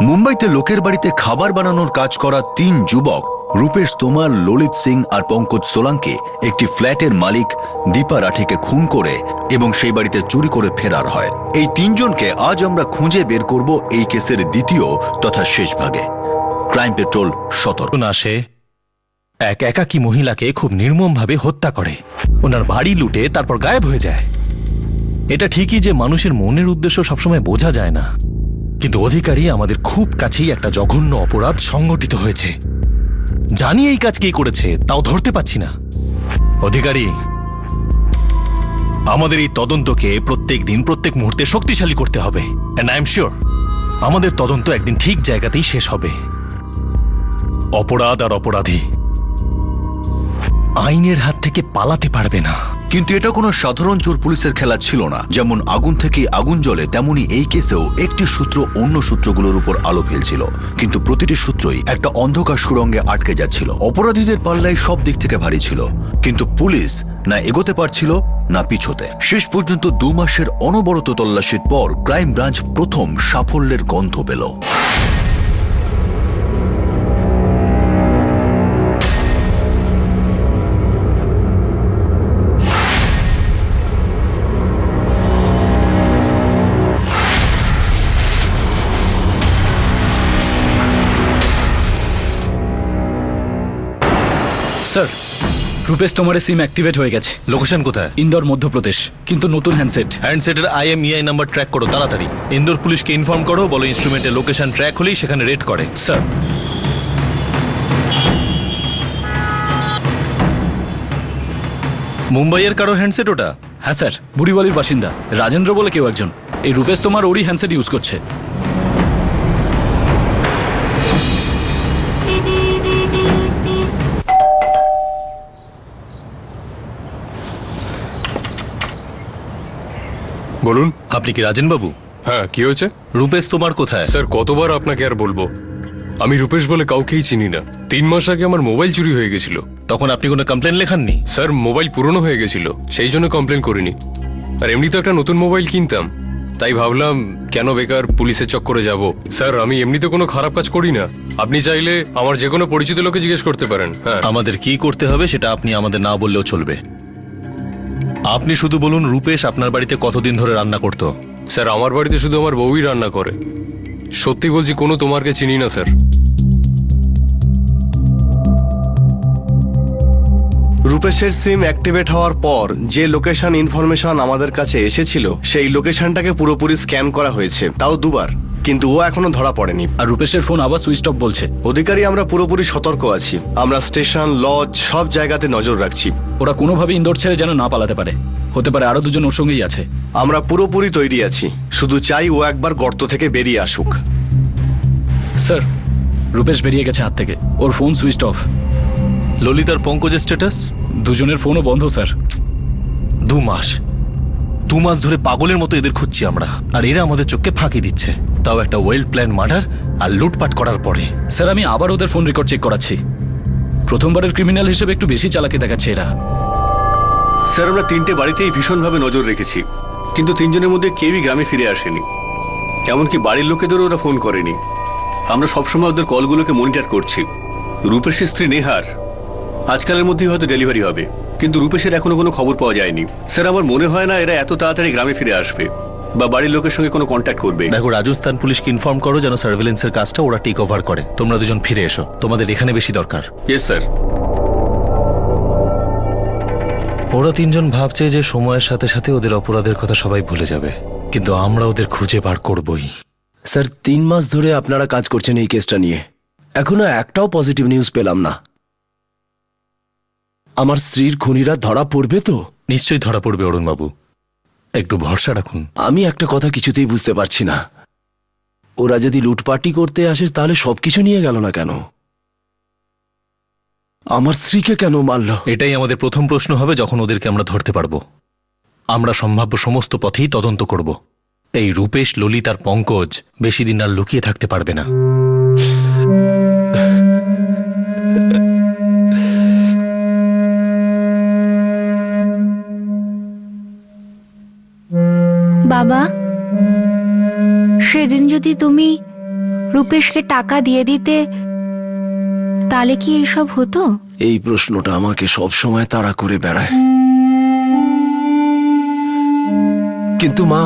মুম্বাইতে লোকের বাড়িতে খাবার বানানোর কাজ করা 3 যুবক রূপেশ তোমার, ললিত সিং আর পঙ্কজ সোলাঙ্কি একটি ফ্ল্যাটের মালিক দীপা রাঠিকে খুন করে এবং সেই বাড়িতে চুরি করে ফেরার হয়। এই 3 জনকে আজ আমরা খুঁজে বের করব এই কেসের দ্বিতীয় তথা শেষ ভাগে। ক্রাইম পেট্রোল 17 আসে এক একাকী মহিলাকে খুব নির্মমভাবে হত্যা করে, ওনার বাড়ি লুটে তারপর গায়েব হয়ে যায়। এটা ঠিকই যে মানুষের মনের উদ্দেশ্য সবসময় বোঝা যায় না, কিন্তু অধিকারী আমাদের খুব কাছেই একটা জঘন্য অপরাধ সংঘটিত হয়েছে। জানি এই কাজ কে করেছে, তাও ধরতে পাচ্ছি না। অধিকারী, আমাদের এই তদন্তকে প্রত্যেক দিন প্রত্যেক মুহূর্তে শক্তিশালী করতে হবে। এন্ড আই এম শিওর আমাদের তদন্ত একদিন ঠিক জায়গাতেই শেষ হবে। অপরাধ আর অপরাধী আইনের হাত থেকে পালাতে পারবে না। কিন্তু এটা কোনো সাধারণ চোর পুলিশের খেলা ছিল না। যেমন আগুন থেকে আগুন জ্বলে, তেমনি এই কেসেও একটি সূত্র অন্য সূত্রগুলোর উপর আলো ফেলছিল, কিন্তু প্রতিটি সূত্রই একটা অন্ধকার সুড়ঙ্গে আটকে যাচ্ছিল। অপরাধীদের পাল্লাই সব দিক থেকে ভারী ছিল, কিন্তু পুলিশ না এগোতে পারছিল না পিছোতে। শেষ পর্যন্ত 2 মাসের অনবরত তল্লাশির পর ক্রাইম ব্রাঞ্চ প্রথম সাফল্যের গন্ধ পেল। স্যার, রূপেশ তোমারের সিম অ্যাক্টিভেট হয়ে গেছে। লোকেশন কোথায়? ইন্দোর, মধ্যপ্রদেশ, কিন্তু নতুন হ্যান্ডসেট। হ্যান্ডসেটের IMEI নাম্বার ট্র্যাক করো তাড়াতাড়ি। ইন্দোর পুলিশকে ইনফর্ম করো, বলো ইনস্ট্রুমেন্টের লোকেশন ট্র্যাক হলেই সেখানে রেড করে। স্যার, মুম্বাইয়ের কারো হ্যান্ডসেট ওটা? হ্যাঁ স্যার, বুড়িবালির বাসিন্দা রাজেন্দ্র বলে কেউ একজন এই রূপেশ তোমার ওরই হ্যান্ডসেট ইউজ করছে। বলুন। আপনি কি রাজেন বাবু? হ্যাঁ, কি হয়েছে? রূপেশ তোমার কোথায়? স্যার, কতবার আপনাকে আর বলবো, আমি রূপেশ বলে কাউকেই চিনি না। 3 মাস আগে আমার মোবাইল চুরি হয়ে গেছিল। তখন আপনি কোনো কমপ্লেন লেখাননি? স্যার, মোবাইল পুরনো হয়ে গেছিল, সেই জন্য কমপ্লেন করিনি। আর এমনি তো একটা নতুন মোবাইল কিনতাম, তাই ভাবলাম কেন বেকার পুলিশের চক্করে যাব। স্যার, আমি এমনিতে কোনো খারাপ কাজ করি না। আপনি চাইলে আমার যে কোনো পরিচিত লোকে জিজ্ঞেস করতে পারেন। হ্যাঁ, আমাদের কি করতে হবে সেটা আপনি আমাদের না বললেও চলবে। আপনি শুধু বলুন রূপেশ আপনার বাড়িতে কতদিন ধরে রান্না করতো? স্যার, আমার বাড়িতে শুধু আমার বউই রান্না করে। সত্যি বলছি, কোনো তোমারকে চিনি না স্যার। রূপেশের সিম অ্যাক্টিভেট হওয়ার পর যে লোকেশন ইনফরমেশন আমাদের কাছে এসেছিল, সেই লোকেশনটাকে পুরোপুরি স্ক্যান করা হয়েছে, তাও 2 বার, কিন্তু ও এখনো ধরা পড়েনি। আর রূপেশের ফোন আবার সুইচ অফ বলছে। অধিকারী, আমরা পুরোপুরি সতর্ক আছি। আমরা স্টেশন, লজ সব জায়গাতে নজর রাখছি। ওরা কোনোভাবে ইন্দোর ছেড়ে যেন না পালাতে পারে। হতে পারে আরো 2 জন ওর সঙ্গেই আছে। আমরা পুরোপুরি তৈরি আছি, শুধু চাই ও একবার গর্ত থেকে বেরিয়ে আসুক। স্যার, রূপেশ বেরিয়ে গেছে হাত থেকে, ওর ফোন সুইচ অফ। ললিতার পঙ্কজের স্ট্যাটাস? 2 জনের ফোনও বন্ধ স্যার। 2 মাস ধরে পাগলের মতো এদের খুঁজছি আমরা, আর এরা আমাদের চোখকে ফাঁকি দিচ্ছে, তাও একটা ওয়েল প্ল্যান মার্ডার আর লুটপাট করার পরে। স্যার, আমি আবার ওদের ফোন রেকর্ড চেক করাচ্ছি। প্রথমবারের ক্রিমিনাল হিসেবে একটু বেশি চালাকি দেখাচ্ছে এরা। স্যার, আমরা 3টে বাড়িতেই ভীষণভাবে নজর রেখেছি, কিন্তু 3 জনের মধ্যে কেউই গ্রামে ফিরে আসেনি। এমনকি বাড়ির লোকেদেরও ওরা ফোন করেনি। আমরা সবসময় ওদের কলগুলোকে মনিটর করছি। রূপেশের স্ত্রী নেহার আজকালের মধ্যেই হয়তো ডেলিভারি হবে, কিন্তু রূপেশের এখনো কোনো খবর পাওয়া যায়নি। স্যার, আমার মনে হয় না এরা এত তাড়াতাড়ি গ্রামে ফিরে আসবে বা বাড়ির লোকের সঙ্গে কোনো কন্ট্যাক্ট করবে। দেখো, রাজস্থান পুলিশকে ইনফর্ম করো যেন সার্ভেলেন্সের কাজটা ওরা টেক ওভার করে। তোমরা 2 জন ফিরে এসো, তোমাদের এখানে বেশি দরকার। Yes sir. ওরা 3 জন ভাবছে যে সময়ের সাথে সাথে ওদের অপরাধের কথা সবাই ভুলে যাবে, কিন্তু আমরা ওদের খুঁজে বার করবই। স্যার, 3 মাস ধরে আপনারা কাজ করছেন এই কেসটা নিয়ে, এখনো একটাও পজিটিভ নিউজ পেলাম না। আমার স্ত্রীর খুনিরা ধরা পড়বে তো? নিশ্চয়ই ধরা পড়বে অরুণ বাবু, একটু ভরসা রাখুন। আমি একটা কথা কিছুতেই বুঝতে পারছি না, ওরা যদি লুটপাটি করতে আসে তাহলে সবকিছু নিয়ে গেল না কেন? আমার স্ত্রীকে কেন মারল? এটাই আমাদের প্রথম প্রশ্ন হবে যখন ওদেরকে আমরা ধরতে পারবো। আমরা সম্ভাব্য সমস্ত পথেই তদন্ত করব। এই রূপেশ, ললিত আর পঙ্কজ বেশি দিন আর লুকিয়ে থাকতে পারবে না। বাবা, সেদিন যদি তুমি রূপেশকে টাকা দিয়ে দিতে, তাহলে কি এসব হতো? এই প্রশ্নটা আমাকে সব সময় তাড়া করে বেড়ায়। কিন্তু মা,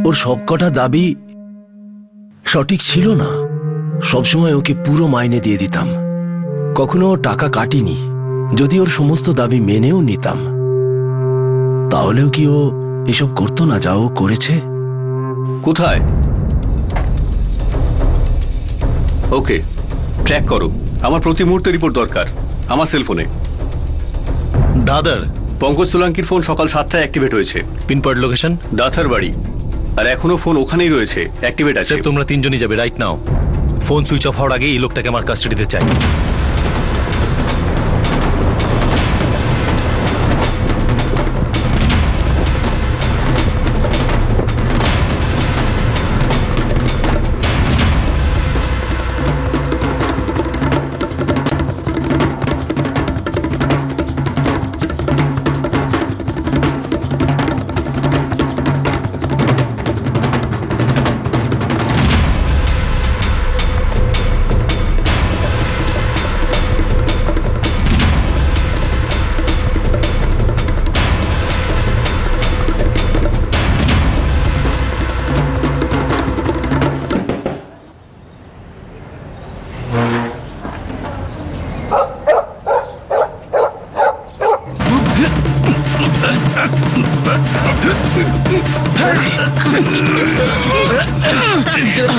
ওর সবকটা দাবি সঠিক ছিল না। সবসময় ওকে পুরো মাইনে দিয়ে দিতাম, কখনো ও টাকা কাটিনি। যদি ওর সমস্ত দাবি মেনেও নিতাম, তাহলেও কি ও এসব করতো না যা ও করেছে? কোথায়? ওকে, ট্র্যাক করো। আমার প্রতি মুহূর্তে রিপোর্ট দরকার, আমার সেলফোনে। দাদার পঙ্কজ সোলাঙ্কির ফোন সকাল 7টায় অ্যাক্টিভেট হয়েছে। পিনপয়েন্ট লোকেশন দাথার বাড়ি। আর এখনো ফোন ওখানেই রয়েছে, অ্যাক্টিভেট আছে। স্যার, তোমরা তিনজনই যাবে right now. Phone switch off হওয়ার আগে এই লোকটাকে আমার কাস্টাডিতে চাই।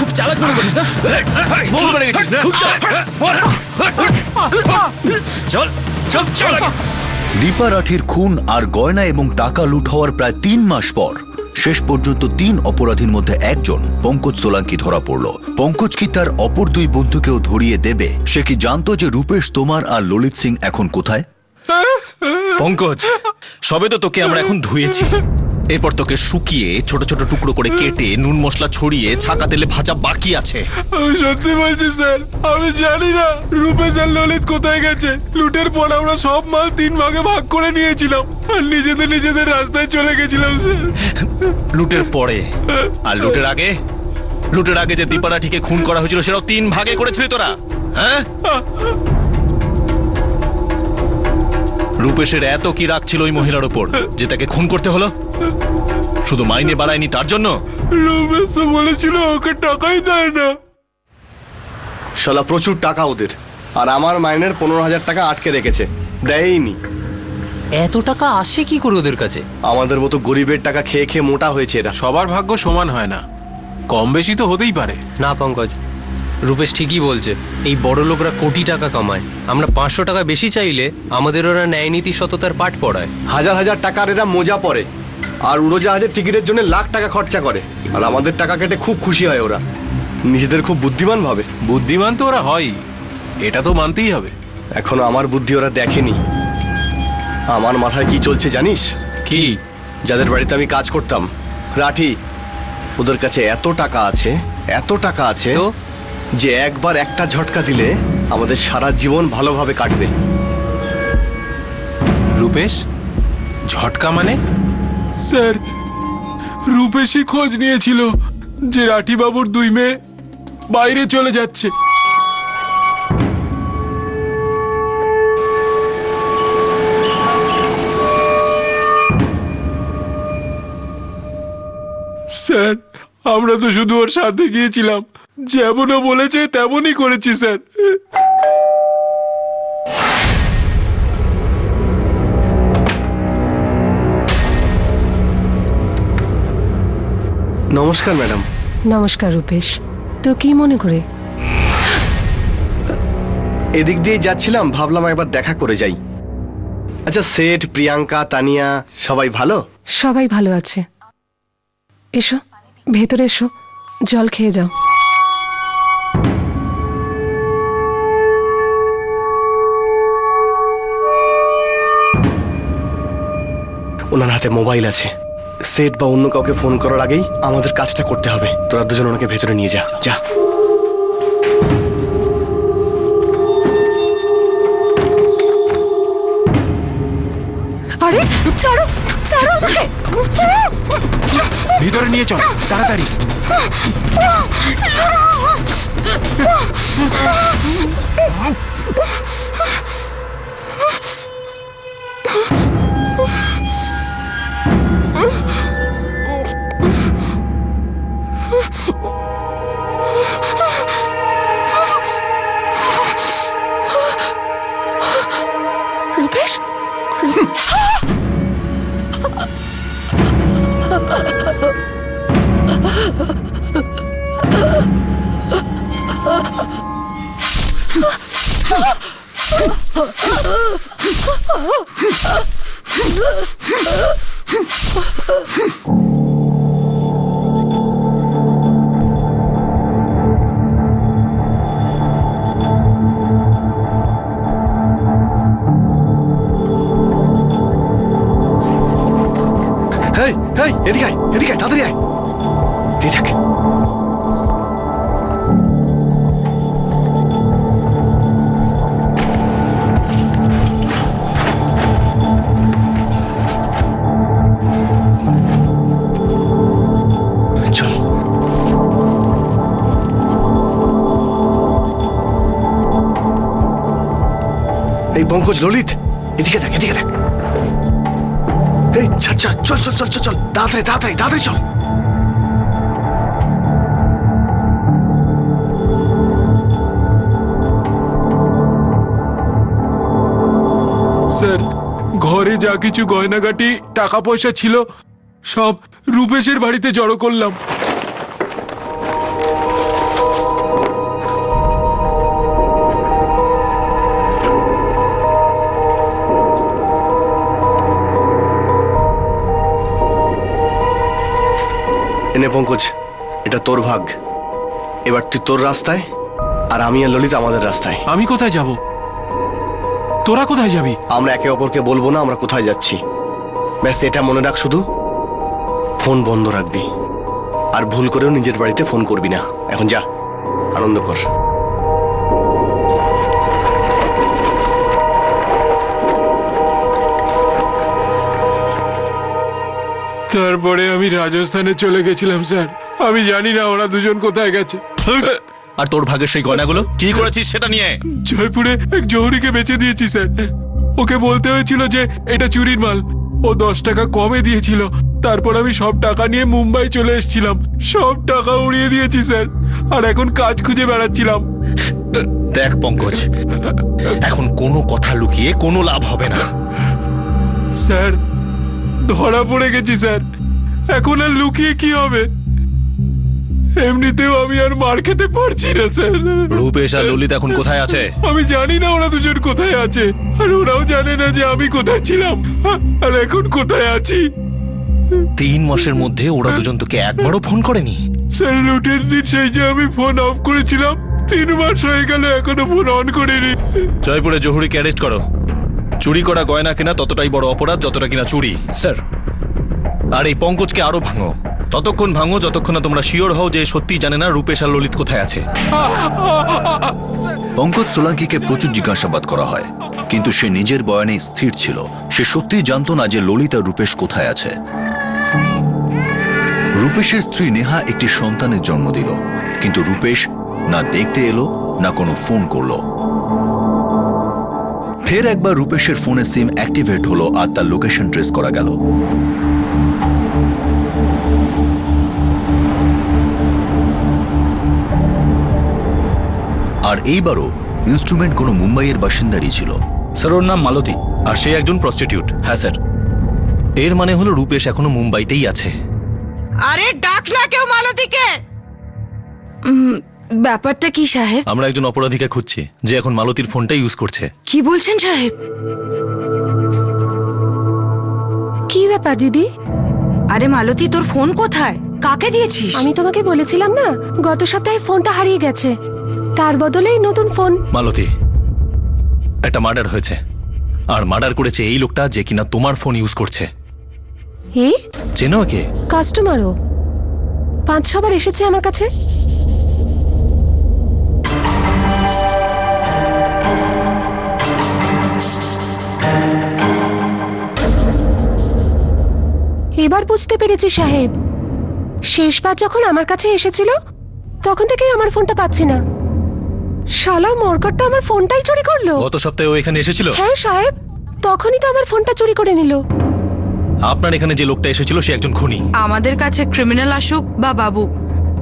খুব চালাক মনে করিস না? বল করে গেছিস না? খুব চালাক। চল চল চল। দীপা রাঠির খুন আর গয়না এবং টাকা লুট হওয়ার প্রায় 3 মাস পর শেষ পর্যন্ত 3 অপরাধীর মধ্যে একজন পঙ্কজ সোলাঙ্কি ধরা পড়ল। পঙ্কজ কি তার অপর 2 বন্ধুকেও ধরিয়ে দেবে? সে কি জানতো যে রূপেশ তোমার আর ললিত সিং এখন কোথায়? পঙ্কজ, সবে তো তোকে আমরা এখন ধুয়েছি, এরপর তোকে শুকিয়ে ছোট ছোট টুকরো করে কেটে নুন মশলা ছড়িয়ে ছাকা তেলে ভাজা বাকি আছে। আমি সত্যি বলছি স্যার, আমি জানি না রূপেশ আর ললিত কোথায় গেছে। লুটের পর আমরা সব মাল 3 ভাগে ভাগ করে নিয়েছিলাম আর নিজেদের রাস্তায় চলে গেছিলাম স্যার। লুটের পরে আর লুটের আগে? লুটের আগে যে দীপা রাঠিকে খুন করা হয়েছিল সেটাও 3 ভাগে করেছিলি তোরা, হ্যাঁ? রূপেশের এত কি রাগ ছিল ওই মহিলার ওপর যে তাকে খুন করতে হলো? শুধু মাইনে বাড়ায়নি তার জন্য? রূপেশ বলেছিল ওকে টাকাই দেয় না। শালা প্রচুর টাকা ওদের, আর আমার মাইনের 15,000 টাকা আটকে রেখেছে, দেয়নি। এত টাকা আসে কি করে ওদের কাছে? আমাদের মতো গরিবের টাকা খেয়ে খেয়ে মোটা হয়েছে এরা। সবার ভাগ্য সমান হয় না, কম বেশি তো হতেই পারে। না পঙ্কজ, রূপেশ ঠিকই বলছে। এই বড় লোকরা কোটি টাকা কামায়, আমরা 500 টাকা বেশি চাইলে আমাদের ওরা ন্যায় নীতি সততার পাঠ পড়ায়। হাজার হাজার টাকার এরা মোজা পরে আর উড়োজাহাজের টিকিটের জন্য লাখ টাকা খরচা করে, আর আমাদের টাকা কেটে খুব খুশি হয় ওরা। নিজেদের খুব বুদ্ধিমান ভাবে। বুদ্ধিমান তো ওরা হয়, এটা তো মানতেই হবে। এখনো আমার বুদ্ধি ওরা দেখেনি। আমার মাথায় কি চলছে জানিস? কি? যাদের বাড়িতে আমি কাজ করতাম, রাঠি, ওদের কাছে এত টাকা আছে, এত টাকা আছে তো যে একবার একটা ঝটকা দিলে আমাদের সারা জীবন ভালোভাবে কাটবে। রূপেশ ঝটকা মানে? স্যার, রূপেশই খোঁজ নিয়েছিল যে রাঠি বাবুর 2 মেয়ে বাইরে চলে যাচ্ছে। স্যার, আমরা তো শুধু ওর সাথে গিয়েছিলাম, যেমনও বলেছে তেমনই করেছি স্যার। নমস্কার ম্যাডাম। নমস্কার রূপেশ, তো কি মনে করে? এদিক দিয়ে যাচ্ছিলাম, ভাবলাম একবার দেখা করে যাই। আচ্ছা, সেঠ, প্রিয়াঙ্কা, তানিয়া সবাই ভালো? সবাই ভালো আছে। এসো ভেতরে এসো, জল খেয়ে যাও। ওনার হাতে মোবাইল আছে। সেট বা অন্য কাউকে ফোন করার আগেই আমাদের কাজটা করতে হবে। তোরা দুজন ওনাকে ভেতরে নিয়ে যা। যা। আরে ছাড়ো, ছাড়ো আমাকে। ভিতরে নিয়ে চল তাড়াতাড়ি। রূপেশ, হেই হেই, এদিকে আয়, এদিকে আয়, তাড়াতাড়ি আয়। এই দেখ, চল। এই পঙ্কজ, ললিত, এদিকে দেখ, এদিকে দেখ। এই ছাড় ছাড়, চল চল চল চল চল, তাড়াতাড়ি তাড়াতাড়ি তাড়াতাড়ি চল। স্যার, ঘরে যা কিছু গয়নাগাটি টাকা পয়সা ছিল সব রূপেশের বাড়িতে জড়ো করলাম। এনে পঙ্কজ, এটা তোর ভাগ। এবার তুই তোর রাস্তায়, আর আমি আর ললিত আমাদের রাস্তায়। আমি কোথায় যাব? তোরা কোথায় যাবি? আমরা একে অপরকে বলবো না আমরা কোথায় যাচ্ছি। ব্যাস এটা মনে রাখ, শুধু ফোন বন্ধ রাখবি, আর ভুল করেও নিজের বাড়িতে ফোন করবি না। এখন যা, আনন্দ কর। তারপরে আমি রাজস্থানে চলে গেছিলাম স্যার। আমি জানি না ওরা দুজন কোথায় গেছে। আর তোর ভাগের সেই গয়নাগুলো কি করেছিস সেটা নিয়ে? জয়পুরে এক জহুরিকে বেচে দিয়েছি স্যার। ওকে বলতে হয়েছিল যে এটা চুরির মাল, ও 10 টাকা কমে দিয়েছিল। তারপর আমি সব টাকা নিয়ে মুম্বাই চলে এসেছিলাম, সব টাকা উড়িয়ে দিয়েছি স্যার। আর এখন কাজ খুঁজে বেড়াচ্ছিলাম। দেখ পঙ্কজ, এখন কোনো কথা লুকিয়ে কোনো লাভ হবে না। স্যার, ধরা পড়ে গেছি স্যার। এখন আর লুকিয়ে কি হবে? এমনিতেও আমি আর মার খেতে পারছি না স্যার। রূপেশ আর ললিত এখন কোথায় আছে? আমি জানি না ওরা দুজন কোথায় আছে, আর ওরাও জানে না যে আমি কোথায় ছিলাম আর এখন কোথায় আছি। 3 মাসের মধ্যে ওরা দুজন তোকে একবারও ফোন করেনি? স্যার, লুটের দিন সেই যে আমি ফোন অফ করেছিলাম, 3 মাস হয়ে গেল, এখনো ফোন অন করিনি। জয়পুরে জহুরিকে অ্যারেস্ট করো। চুরি করা গয়না কেনা ততটাই বড় অপরাধ যতটা কিনা চুরি। স্যার, আর এই পঙ্কজকে আরো ভাঙো, ততক্ষণ ভাঙো যতক্ষণ না তোমরা শিওর হও যে সত্যি জানে না রূপেশ আর ললিত কোথায় আছে। পঙ্কজ সোলাঙ্কিকে প্রচুর জিজ্ঞাসাবাদ করা হয়, কিন্তু সে নিজের বয়ানে স্থির ছিল। সে সত্যিই জানতো না যে ললিত আর রূপেশ কোথায় আছে। রূপেশের স্ত্রী নেহা একটি সন্তানের জন্ম দিল, কিন্তু রূপেশ না দেখতে এলো না কোনো ফোন করলো। ফের একবার রূপেশের ফোনে সিম অ্যাক্টিভেট হলো আর তার লোকেশন ট্রেস করা গেল। আর এইবারও ইনস্ট্রুমেন্ট কোনো মুম্বাইয়ের বাসিন্দারই ছিল। স্যার, ওর নাম মালতী। আর সে একজন প্রস্টিটিউট। হ্যাঁ স্যার। এর মানে হলো রূপেশ এখনো মুম্বাইতেই আছে। আরে ডাক না কেউ মালতীকে। ব্যাপারটা কি সাহেব? আমরা একজন অপরাধীকে খুঁজছি যে এখন মালতীর ফোনটা ইউজ করছে। কি বলছেন সাহেব? কি ব্যাপার দিদি? আরে মালতী, তোর ফোন কোথায়? কাকে দিয়েছিস? আমি তোমাকে বলেছিলাম না গত সপ্তাহে ফোনটা হারিয়ে গেছে, তার বদলেই নতুন ফোন। মালতী, একটা মার্ডার হয়েছে, আর মার্ডার করেছে এই লোকটা যে কিনা তোমার ফোন ইউজ করছে। এই চেনো কে? কাস্টমারও 5-6 বার এসেছে আমার কাছে। এবার বুঝতে পেরেছি সাহেব, শেষবার যখন আমার কাছে এসেছিল তখন থেকেই আমার ফোনটা পাচ্ছি না। শালা মরকটটা আমার ফোনটাই চুরি করলো। গত সপ্তাহে ও এখানে এসেছিল? হ্যাঁ সাহেব, তখনই তো আমার ফোনটা চুরি করে নিল। আপনার এখানে যে লোকটা এসেছিল সে একজন খুনি। আমাদের কাছে ক্রিমিনাল আসুক বা বাবু,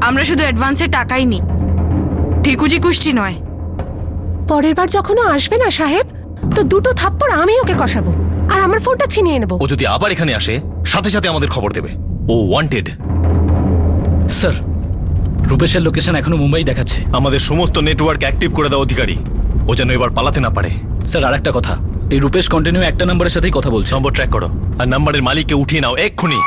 আমরা শুধু অ্যাডভান্সে টাকাই নিই, ঠিকুজি কুষ্টি নয়। পরের বার যখন ও আসবে না সাহেব, তো দুটো থাপ্পড় আমি ওকে কষাবো আর আমার ফোনটা ছিনিয়ে নেব। ও যদি আবার এখানে আসে সাথে সাথে আমাদের খবর দেবে। ও ওয়ান্টেড। স্যার, রূপেশের লোকেশন এখনো মুম্বাই দেখাচ্ছে। আমাদের সমস্ত নেটওয়ার্ক অ্যাক্টিভ করে দাও অধিকারী, ও যেন এবার পালাতে না পারে। স্যার, আর একটা কথা, এই রূপেশ কন্টিনিউ একটা নাম্বারের সাথেই কথা বলছে। নম্বর ট্র্যাক করো আর নাম্বারের মালিককে উঠিয়ে নাও এক্ষুনি।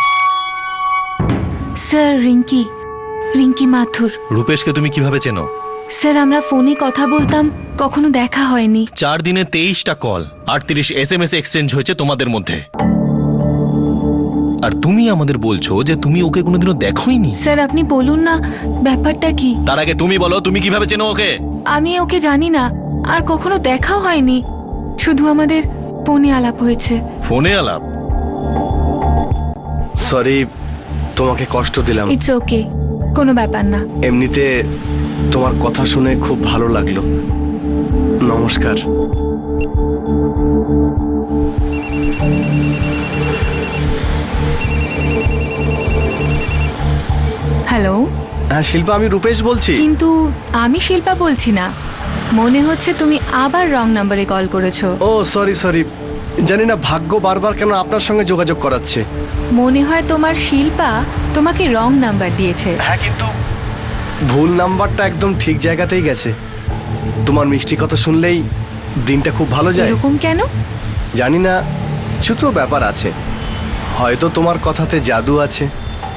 স্যার, রিঙ্কি মাথুর। রূপেশকে তুমি কিভাবে চেনো? স্যার, আমরা ফোনে কথা বলতাম, কখনো দেখা হয়নি। 4 দিনে 23টা কল, 38 SMS এক্সচেঞ্জ হয়েছে তোমাদের মধ্যে। আর তুমি আমাদের বলছো যে তুমি ওকে কোনোদিনও দেখোইনি। স্যার, আপনি বলুন না ব্যাপারটা কি। তার আগে তুমি বলো, তুমি কিভাবে চেনো ওকে? আমি ওকে জানি না, আর কখনো দেখাও হয়নি, শুধু আমাদের ফোনে আলাপ হয়েছে। ফোনে আলাপ? সরি, তোমাকে কষ্ট দিলাম। ইটস ওকে, কোনো ব্যাপার না। এমনিতে তোমার কথা শুনে খুব ভালো লাগলো। নমস্কার। হ্যালো। হ্যাঁ শিল্পা, আমি রূপেশ বলছি। কিন্তু আমি শিল্পা বলছি না, মনে হচ্ছে তুমি আবার রং নাম্বারে কল করেছো। ও সরি, জানি না ভাগ্য বারবার কেন আপনার সঙ্গে যোগাযোগ করাচ্ছে। মনে হয় তোমার শিল্পা তোমাকে রং নাম্বার দিয়েছে। হ্যাঁ, কিন্তু ভুল নাম্বারটা একদম ঠিক জায়গাতেই গেছে। তোমার মিষ্টি কথা শুনলেই দিনটা খুব ভালো যায়। এরকম কেন জানি না, কিছু তো ব্যাপার আছে, হয়তো তোমার কথাতে জাদু আছে।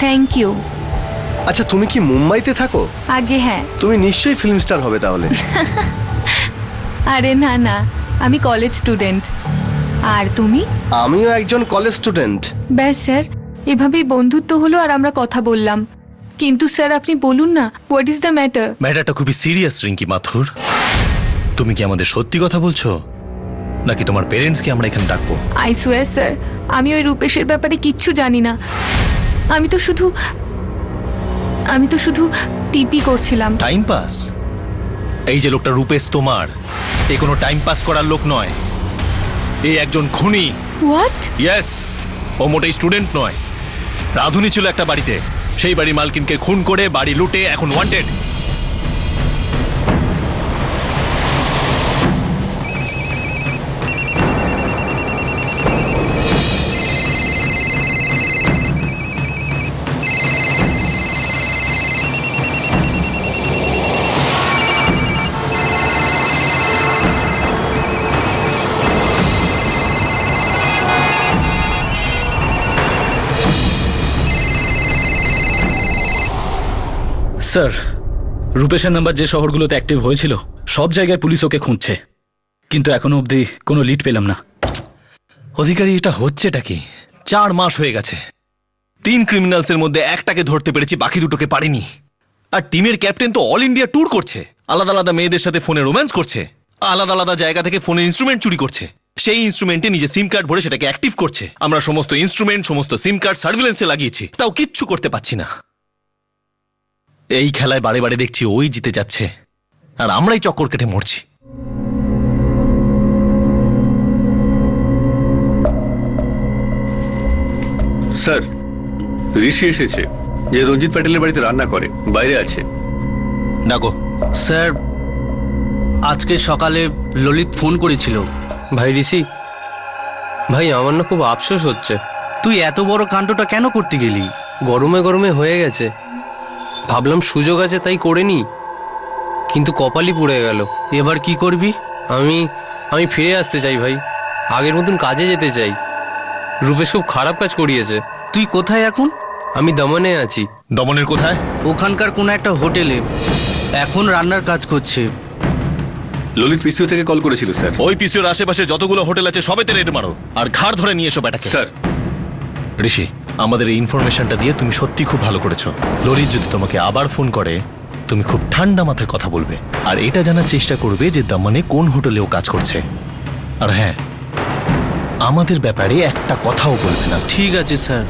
Thank you. আচ্ছা, তুমি কি মুম্বাইতে থাকো? আগে হ্যাঁ। তুমি নিশ্চয়ই ফিল্ম স্টার হবে তাহলে। আরে না, আমি কলেজ স্টুডেন্ট। আর তুমি? আমিও একজন কলেজ স্টুডেন্ট। ব্যাস স্যার, এভাবেই বন্ধুত্ব হলো আর আমরা কথা বললাম। কিন্তু স্যার, আপনি বলুন না, হোয়াট ইজ দ্য ম্যাটার? ম্যাটারটা খুবই সিরিয়াস রিঙ্কি মাথুর। তুমি কি আমাদের সত্যি কথা বলছো, নাকি তোমার পেরেন্টসকে আমরা এখানে ডাকবো? আই সোয়ার স্যার, আমি ওই রূপেশের ব্যাপারে কিচ্ছু জানি না। আমি তো শুধু টিপি করছিলাম। Time pass? এই যে লোকটা রূপেশ তোমার, এ কোনো টাইম পাস করার লোক নয়, এ একজন খুনি। হোয়াট? ইয়েস, ও মোটেই স্টুডেন্ট নয়। রাধুনি ছিল একটা বাড়িতে, সেই বাড়ির মালকিনকে খুন করে বাড়ি লুটে এখন ওয়ান্টেড। স্যার, রূপেশের নাম্বার যে শহরগুলোতে অ্যাক্টিভ হয়েছিল সব জায়গায় পুলিশ ওকে খুঁজছে, কিন্তু এখনো অবধি কোনো লিড পেলাম না। অধিকারী, এটা হচ্ছেটা কি? 4 মাস হয়ে গেছে, 3 ক্রিমিনালসের মধ্যে একটাকে ধরতে পেরেছি, বাকি দুটোকে পারিনি। আর টিমের ক্যাপ্টেন তো অল ইন্ডিয়া ট্যুর করছে, আলাদা আলাদা মেয়েদের সাথে ফোনে রোম্যান্স করছে, আলাদা আলাদা জায়গা থেকে ফোনের ইনস্ট্রুমেন্ট চুরি করছে, সেই ইনস্ট্রুমেন্টে নিজে সিম কার্ড ভরে সেটাকে অ্যাক্টিভ করছে। আমরা সমস্ত ইনস্ট্রুমেন্ট, সমস্ত সিম কার্ড সার্ভিলেন্সে লাগিয়েছি, তাও কিচ্ছু করতে পারছি না। এই খেলায় বারে বারে দেখছি ওই জিতে যাচ্ছে আর আমরাই চক্কর কেটে মরছি। স্যার, ঋষি এসেছে, যে রঞ্জিত প্যাটেলের বাড়িতে রান্না করে, বাইরে আছে। ডাকো। স্যার, আজকে সকালে ললিত ফোন করেছিল। ভাই ঋষি, ভাই আমার না খুব আফসোস হচ্ছে। তুই এত বড় কাণ্ডটা কেন করতে গেলি? গরমে গরমে হয়ে গেছে, ভাবলাম সুযোগ আছে তাই করে নি, কিন্তু কপালই পুড়ে গেল। এবার কি করবি? আমি ফিরে আসতে চাই ভাই, আগের মতন কাজে যেতে চাই। রূপেশ খুব খারাপ কাজ করিয়েছে। তুই কোথায় এখন? আমি দমনে আছি। দমনের কোথায়? ওখানকার কোনো একটা হোটেলে এখন রান্নার কাজ করছে। ললিত পিসিও থেকে কল করেছিল স্যার। ওই পিসিওর আশেপাশে যতগুলো হোটেল আছে সবেতে রেড মারো আর ঘাড় ধরে নিয়ে এসো ব্যাটাকে। স্যার। ঋষি, আমাদের এই ইনফরমেশনটা দিয়ে তুমি সত্যি খুব ভালো করেছো। ললিত যদি তোমাকে আবার ফোন করে, তুমি খুব ঠান্ডা মাথায় কথা বলবে আর এটা জানার চেষ্টা করবে যে দমনে কোন হোটেলেও কাজ করছে। আর হ্যাঁ, আমাদের ব্যাপারে একটা কথাও বলবে না। ঠিক আছে স্যার।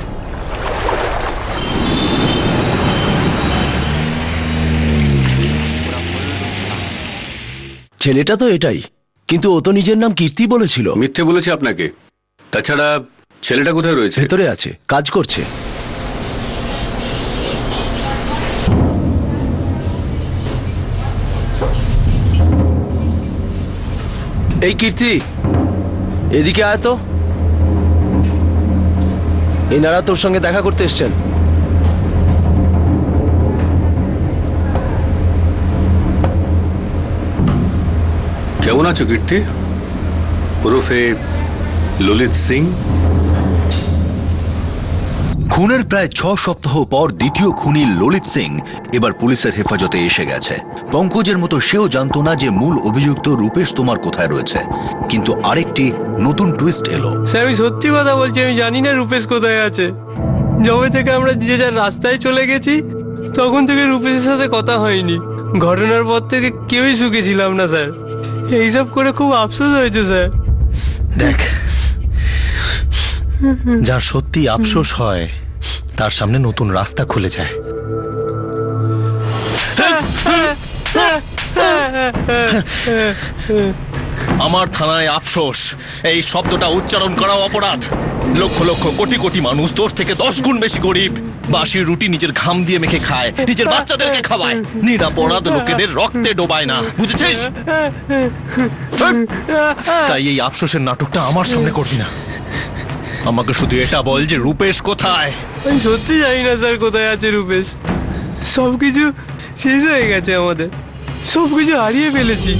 ছেলেটা তো এটাই, কিন্তু ও তো নিজের নাম কীর্তি বলেছিল। মিথ্যে বলেছে আপনাকে। তাছাড়া ছেলেটা কোথায় রয়েছে? ভেতরে আছে, কাজ করছে। এই কীর্তি, এদিকে আয় তো। এনারা তোর সঙ্গে দেখা করতে এসছেন। কেমন আছো কীর্তি? ওরফে ললিত সিং। খুনের প্রায় 6 সপ্তাহ পর দ্বিতীয় খুনি ললিত সিং এবার পুলিশের হেফাজতে এসে গেছে। পঙ্কজের মতো সেও জানতো না যে মূল অভিযুক্ত রূপেশ তোমার কোথায় রয়েছে, কিন্তু আরেকটি নতুন টুইস্ট এলো। স্যার আমি সত্যি কথা বলছি, আমি জানি না রূপেশ কোথায় আছে। যবে থেকে আমরা যে যার রাস্তায় চলে গেছি তখন থেকে রূপেশের সাথে কথা হয়নি। ঘটনার পর থেকে কেউই সুখী ছিলাম না স্যার। এইসব করে খুব আফসোস হয়েছে স্যার। দেখ, যার সত্যি আফসোস হয় তার সামনে নতুন রাস্তা খুলে যায়। আমার থানায় আফসোস এই শব্দটা উচ্চারণ করা অপরাধ। লক্ষ লক্ষ কোটি কোটি মানুষ তোর থেকে 10 গুণ বেশি গরিব। বাসি রুটি নিজের ঘাম দিয়ে মেখে খায়, নিজের বাচ্চাদেরকে খাওয়ায়, নিরাপরাধ লোকেদের রক্তে ডোবায় না, বুঝেছিস? তাই এই আফসোসের নাটকটা আমার সামনে করবি না। আমাকে শুধু এটা বল যে রূপেশ কোথায়। আমি সত্যি জানি না স্যার কোথায় আছে রূপেশ। সবকিছু শেষ হয়ে গেছে, আমাদের সবকিছু হারিয়ে ফেলেছি।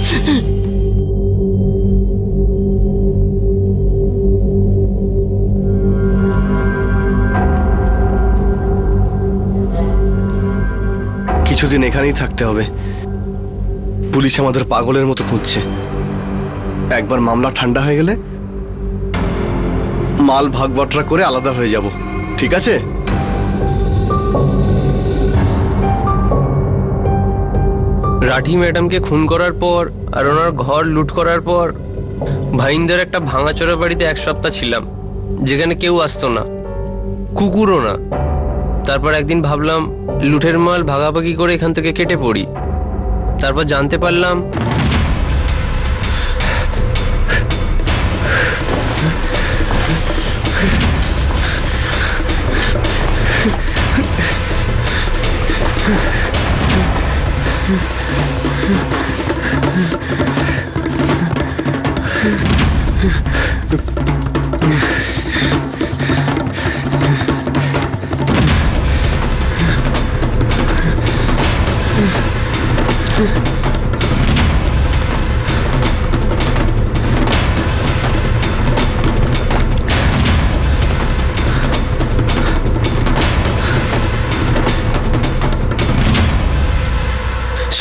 কিছুদিন এখানেই থাকতে হবে। পুলিশ আমাদের পাগলের মতো খুঁজছে। একবার মামলা ঠান্ডা হয়ে গেলে মাল ভাগ বাটরা করে আলাদা হয়ে যাব, ঠিক আছে? রাঠি ম্যাডামকে খুন করার পর আর ওনার ঘর লুট করার পর ভাইনদের একটা ভাঙাচোরা বাড়িতে 1 সপ্তাহ ছিলাম, যেখানে কেউ আসতো না, কুকুরও না। তারপর একদিন ভাবলাম লুটের মাল ভাগাভাগি করে এখান থেকে কেটে পড়ি। তারপর জানতে পারলাম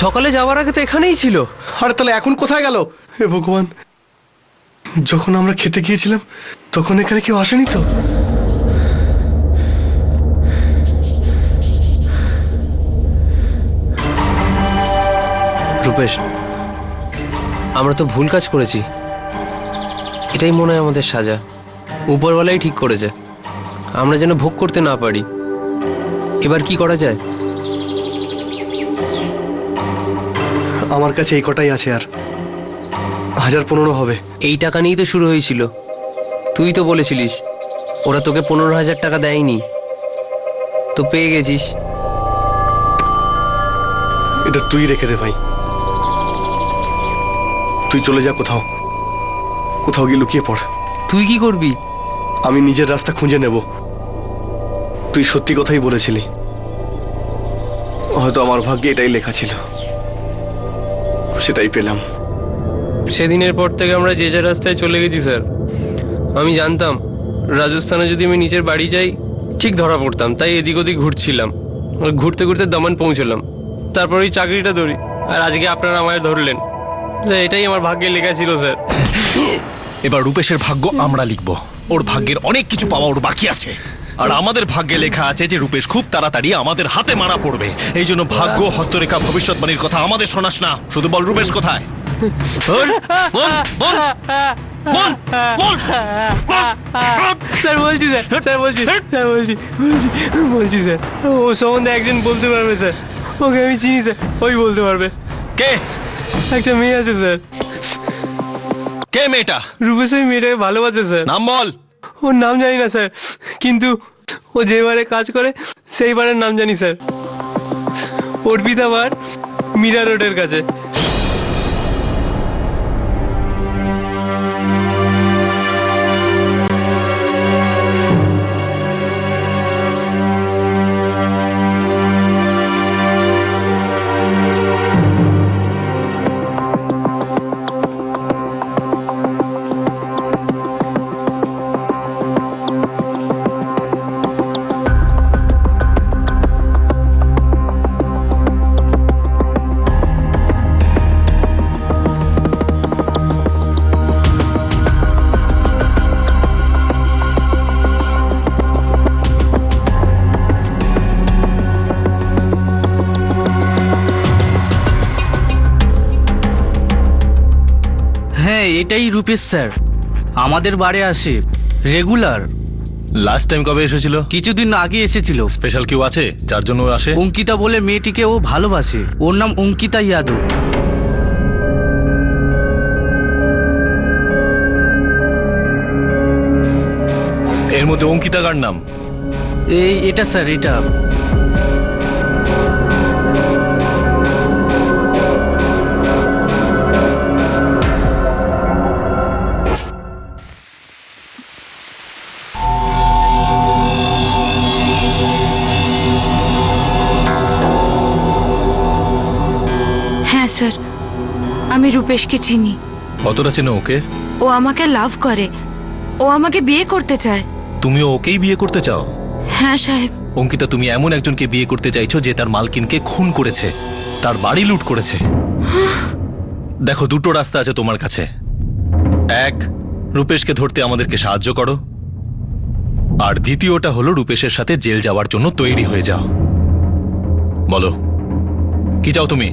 সকালে যাওয়ার আগে তো এখানেই ছিল। আরে তাহলে এখন কোথায় গেল? হে ভগবান, যখন আমরা খেতে গিয়েছিলাম তখন এখানে কেউ আসেনি তো? রূপেশ, আমরা তো ভুল কাজ করেছি। এটাই মনে হয় আমাদের সাজা। উপরওয়ালাই ঠিক করেছে, আমরা যেন ভোগ করতে না পারি। এবার কি করা যায়? আমার কাছে এই কটাই আছে, আর 1015 হবে। এই টাকা নিয়েই তো শুরু হয়েছিল। তুই তো বলেছিলিস ওরা তোকে 15,000 টাকা দেয়নি, তো পেয়ে গেছিস। এটা তুই রেখে দে ভাই। তুই চলে যা কোথাও, কোথাও গিয়ে লুকিয়ে পড়। তুই কি করবি? আমি নিজের রাস্তা খুঁজে নেব। তুই সত্যি কথাই বলেছিলি, হয়তো আমার ভাগ্যে এটাই লেখা ছিল, সেটাই পেলাম। সেদিনের পর থেকে আমরা যে যার রাস্তায় চলে গেছি স্যার। আমি জানতাম রাজস্থানে যদি আমি নিচের বাড়ি যাই ঠিক ধরা পড়তাম, তাই এদিক ওদিক ঘুরছিলাম। ঘুরতে ঘুরতে দমন পৌঁছলাম, তারপর ওই চাকরিটা ধরি, আর আজকে আপনারা আমায় ধরলেন। এটাই আমার ভাগ্যে লেখা ছিল স্যার। এবার রূপেশের ভাগ্য আমরা লিখব। ওর ভাগ্যের অনেক কিছু পাওয়া ওর বাকি আছে, আর আমাদের ভাগ্যে লেখা আছে যে রূপেশ খুব তাড়াতাড়ি আমাদের হাতে মারা পড়বে। এই জন্য ভাগ্য, হস্তরেখা, ভবিষ্যৎবাণীর কথা আমাদের শোনাস না। শুধু বল রূপেশ কোথায়। স্যার বলছি, স্যার বলছি স্যার। ও সম্বন্ধে একজন বলতে পারবে স্যার, ওকে আমি চিনি স্যার, ওই বলতে পারবে। কে? একটা মেয়ে আছে স্যার। কে মেয়েটা? রূপেশ ওই মেয়েটাকে ভালোবাসে স্যার। নাম বল। ওর নাম জানি না স্যার, কিন্তু ও যে বারে কাজ করে সেই বারের নাম জানি স্যার। অর্পিতা বার, মীরা রোডের কাছে। হ্যাঁ, এটাই রূপেশ স্যার, আমাদের বারে আসে রেগুলার। লাস্ট টাইম কবে এসেছিল? কিছুদিন আগে এসেছিল। স্পেশাল কেউ আছে যার জন্য ও আসে? অঙ্কিতা বলে মেয়েটিকে ও ভালোবাসে, ওর নাম অঙ্কিতা ইয়াদব। এর মধ্যে অঙ্কিতা কার নাম? এটা স্যার, এটা হ্যাঁ স্যার, আমি রূপেশকে চিনি। কতটা চেনো ওকে? ও আমাকে লাভ করে, ও আমাকে বিয়ে করতে চায়। তুমিও ওকেই বিয়ে করতে চাও? হ্যাঁ সাহেব। অঙ্কিতা, তুমি এমন একজনকে বিয়ে করতে চাইছো যে তার মালকিনকে খুন করেছে, তার বাড়ি লুট করেছে। দেখো, দুটো রাস্তা আছে তোমার কাছে। এক, রূপেশকে ধরতে আমাদেরকে সাহায্য করো, আর দ্বিতীয়টা হলো রূপেশের সাথে জেল যাওয়ার জন্য তৈরি হয়ে যাও। বলো কি চাও তুমি?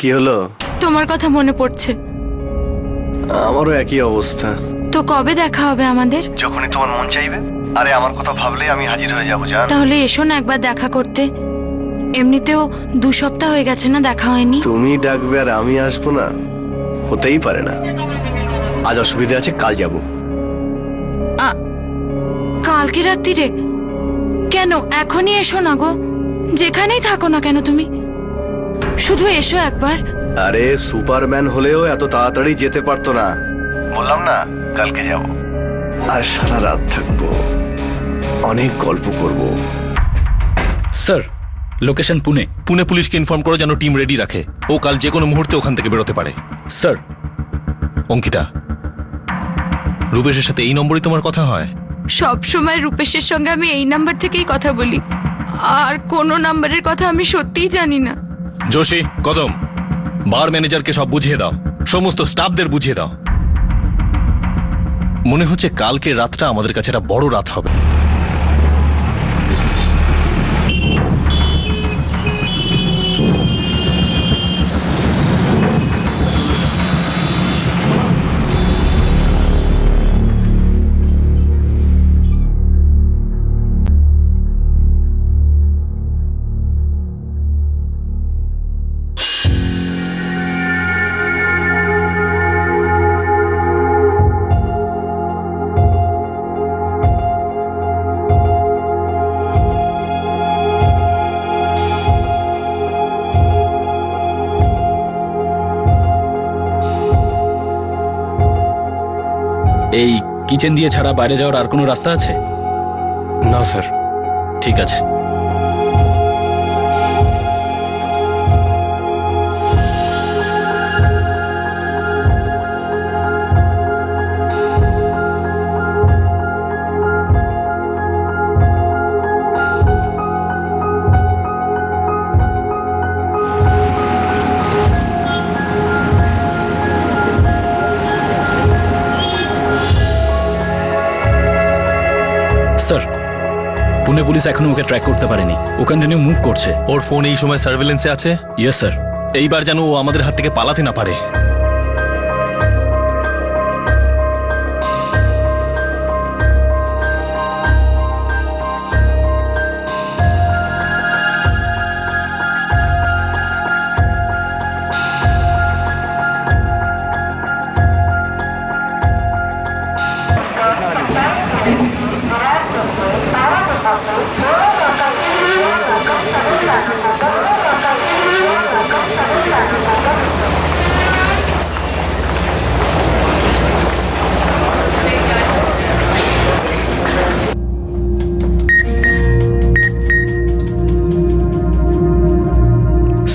কি হলো? তোমার কথা মনে পড়ছে। আমারও একই অবস্থা। তো কবে দেখা হবে আমাদের? যখনই তোমার মন চাইবে। আরে আমার কথা ভাবলেই আমি হাজির হয়ে যাবো জান। তাহলে এসো না একবার দেখা করতে। এমনিতেও 2 সপ্তাহ হয়ে গেছে না দেখা হয়নি। তুমি ডাকবে আর আমি আসবো না, হতেই পারে না। আজ অসুবিধা আছে, কাল যাব। কালকে রাত্রিরে? কেন, এখনই এসো না গো, যেখানেই থাকো না কেন তুমি, শুধু এসো একবার। আরে সুপারম্যান হলেও এত তাড়াতাড়ি যেতে পারতো না। বললাম না কালকে যাব, আর সারা রাত থাকবো, অনেক গল্প করব। Sir, location Pune. পুনে পুলিশকে ইনফর্ম করো যেন টিম রেডি রাখে, ও কাল যে কোনো মুহূর্তে ওখান থেকে বেরোতে পারে। স্যার। অঙ্কিতা, রূপেশের সাথে এই নম্বরই তোমার কথা হয়? সব সময় রূপেশের সঙ্গে আমি এই নাম্বার থেকেই কথা বলি, আর কোনো নাম্বারের কথা আমি সত্যিই জানি না। যোশী, কদম, বার ম্যানেজারকে সব বুঝিয়ে দাও, সমস্ত স্টাফদের বুঝিয়ে দাও। মনে হচ্ছে কালকে রাতটা আমাদের কাছে একটা বড় রাত হবে। এই কিচেন দিয়ে ছাড়া বাইরে যাওয়ার আর কোনো রাস্তা আছে? না স্যার। ঠিক আছে। স্যার, পুনে পুলিশ এখনো ওকে ট্র্যাক করতে পারেনি, ও কন্টিনিউ মুভ করছে। ওর ফোন এই সময় সার্ভেলেন্সে আছে? Yes sir. এইবার যেন ও আমাদের হাত থেকে পালাতে না পারে।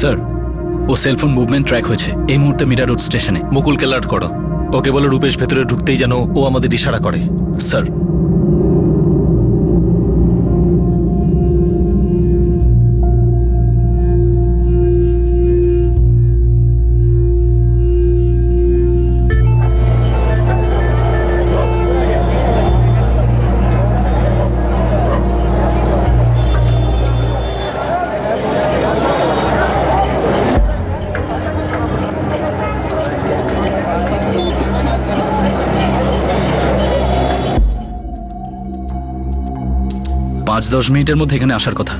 স্যার, ও সেলফোন মুভমেন্ট ট্র্যাক হয়েছে এই মুহূর্তে মিরা রোড স্টেশনে। মুকুলকে অ্যালার্ট করো। ওকে বলো রূপেশ ভেতরে ঢুকতেই যেন ও আমাদের ইশারা করে। স্যার। পাঁচ 10 মিনিটের মধ্যে এখানে আসার কথা।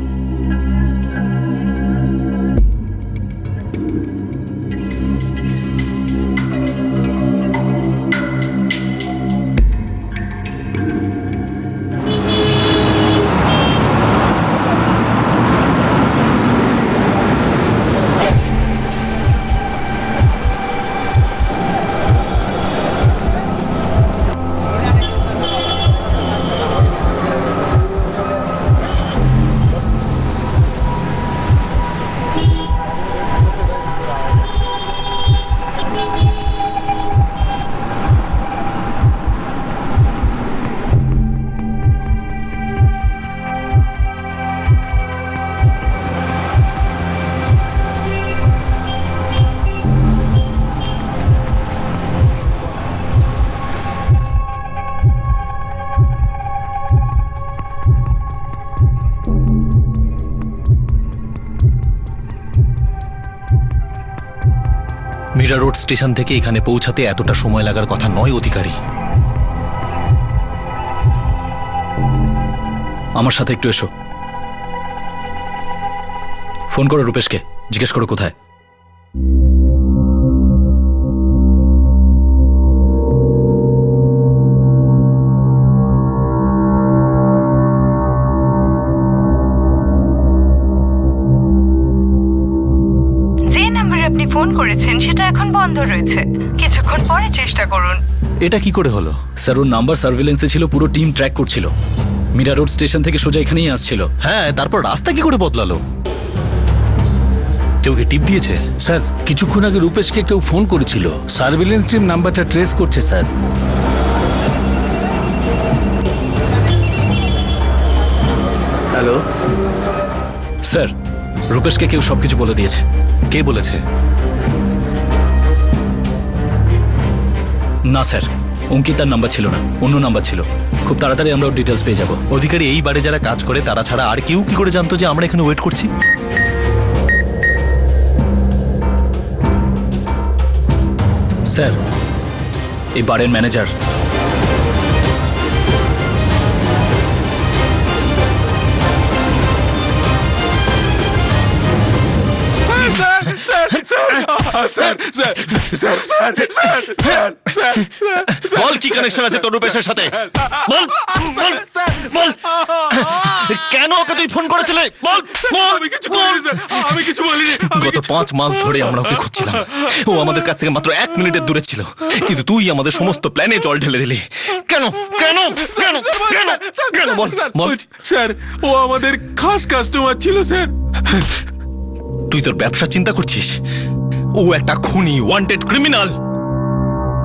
মিরা রোড স্টেশন থেকে এখানে পৌঁছাতে এতটা সময় লাগার কথা নয় অধিকারী। আমার সাথে একটু এসো। ফোন করো রূপেশকে, জিজ্ঞেস করো কোথায়। ফোন করেছেন সেটা এখন বন্ধ রয়েছে, কিছুক্ষণ পরে চেষ্টা করুন। এটা কি করে হলো? স্যার, ওর নাম্বার সার্ভেলেন্সে ছিল, পুরো টিম ট্র্যাক করছিল। মিরা রোড স্টেশন থেকে সোজা এখানেই আসছিল। হ্যাঁ, তারপর রাস্তা কি করে বদলালো? কেউ কি টিপ দিয়েছে? স্যার, কিছুক্ষণ আগে রূপেশকে কেউ ফোন করেছিল, সার্ভেলেন্স টিম নাম্বারটা ট্রেস করছে স্যার। হ্যালো স্যার, রূপেশকে কেউ সবকিছু বলে দিয়েছে। কে বলেছে? না স্যার, অঙ্কিতার নাম্বার ছিল না, অন্য নাম্বার ছিল। খুব তাড়াতাড়ি আমরা ওর ডিটেলস পেয়ে যাব। অধিকারী, এই বারে যারা কাজ করে তারা ছাড়া আর কেউ কি করে জানতো যে আমরা এখানে ওয়েট করছি? স্যার, এই বারের ম্যানেজার। বল কি কানেকশন আছে তোর রূপেশের সাথে? বল বল বল, কেন ওকে তুই ফোন করেছিলে? বল। আমি কিছু বলিনি। গত 5 মাস ধরে আমরা ওকে খুঁজছিলাম। ও আমাদের কাছ থেকে মাত্র 1 মিনিটের দূরে ছিল, কিন্তু তুই আমাদের সমস্ত প্ল্যানে জল ঢেলে দিলি। কেন কেন কেন কেন কেন বল বল। স্যার, ও আমাদের খাস কাস্টমার ছিল স্যার। তুই তোর ব্যবসা চিন্তা করছিস? ও একটা খুনি, ওয়ান্টেড ক্রিমিনাল।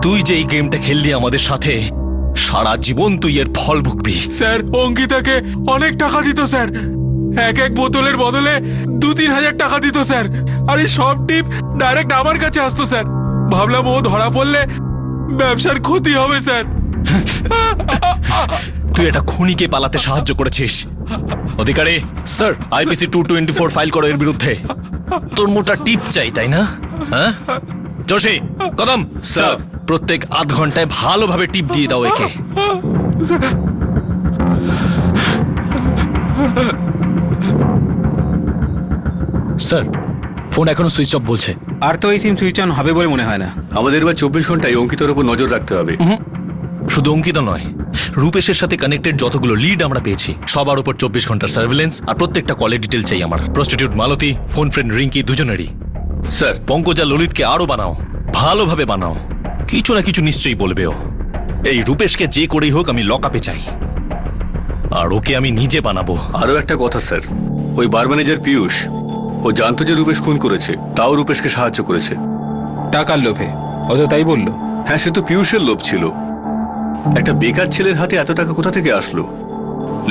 তুই যে এই গেমটা খেললি আমাদের সাথে, সারা জীবন তুই এর ফল ভুগবি। স্যার, অঙ্কিতাকে অনেক টাকা দিত স্যার, এক বোতলের বদলে 2-3 হাজার টাকা দিত স্যার। আর এই সব টিপ ডাইরেক্ট আমার কাছে আসতো স্যার। ভাবলাম ও ধরা পড়লে ব্যবসার ক্ষতি হবে স্যার। তুই একটা খুনিকে পালাতে সাহায্য করেছিস। অধিকারী স্যার, IPC 224 ফাইল করো এর বিরুদ্ধে। তোর মোটা টিপ চাই, তাই না? হ্যাঁ যোশী, কদম স্যার, প্রত্যেক আধ ঘন্টায় ভালোভাবে টিপ দিয়ে দাও একে। স্যার, ফোন এখনো সুইচ অফ বলছে। আর তো এই সিম সুইচ অন হবে বলে মনে হয় না। আমাদের এবার 24 ঘন্টায় অঙ্কিতার উপর নজর রাখতে হবে। শুধু অঙ্কিত নয়, রূপেশের সাথে কানেক্টেড যতগুলো লিড আমরা পেয়েছি সবার উপর 24 ঘন্টার সার্ভেলেন্স আর প্রত্যেকটা কলের ডিটেল চাই আমার। প্রস্টিটিউট মালতী, ফোন ফ্রেন্ড রিঙ্কি দুজনেরই। স্যার পঙ্কজ আর ললিতকে আরো বানাও, ভালোভাবে বানাও, কিছু না কিছু নিশ্চয়ই বলবেও। এই রূপেশকে যে করেই হোক আমি লকআপে চাই, আর ওকে আমি নিজে বানাবো। আরো একটা কথা স্যার, ওই বার ম্যানেজার পীযূষ, ও জানতো যে রূপেশ খুন করেছে, তাও রূপেশকে সাহায্য করেছে টাকার লোভে। অত তাই বললো? হ্যাঁ, সে তো পীযূষের লোভ ছিল। একটা বেকার ছেলের হাতে এত টাকা কোথা থেকে আসলো?